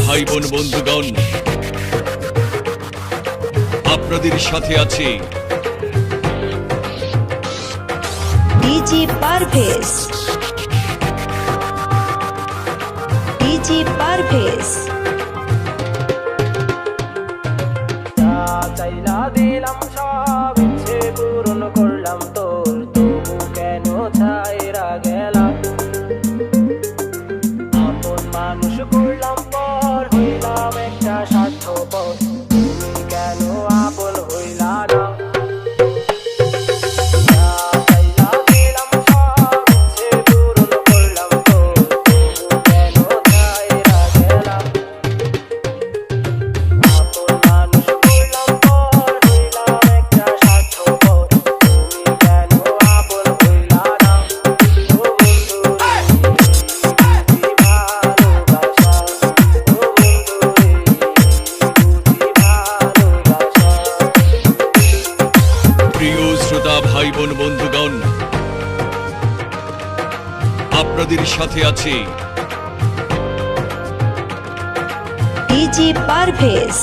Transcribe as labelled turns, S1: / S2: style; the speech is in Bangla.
S1: ভাই বোন বন্ধুগণ, আপনাদের সাথে আছে
S2: ডিজি পারভেজ। ডিজি পারভেজ।
S3: চাইলা দিলাম সব ইচ্ছে পূরণ করলাম তোর, তবু কেন ছাইরা গেলাম? আপন মানুষ করলাম পর, হইলাম একটা স্বার্থপর, তুমি কেন আপন হইলা না? চাইলা দিলাম সব ইচ্ছে পূরণ করলাম তোর, তবু কেন ছাইরা গেলাম? আপন মানুষ করলাম পর, হইলাম একটা স্বার্থপর, তুমি কেন আপন হইলা না? ও বন্ধু রে, বুঝি ভালোবাসা, ও বন্ধু রে, বুঝি ভালোবাসা।
S1: প্রিয় শ্রোতা ভাই বোন বন্ধুগণ, আপনাদের সাথে আছে
S2: ডিজি পারভেজ।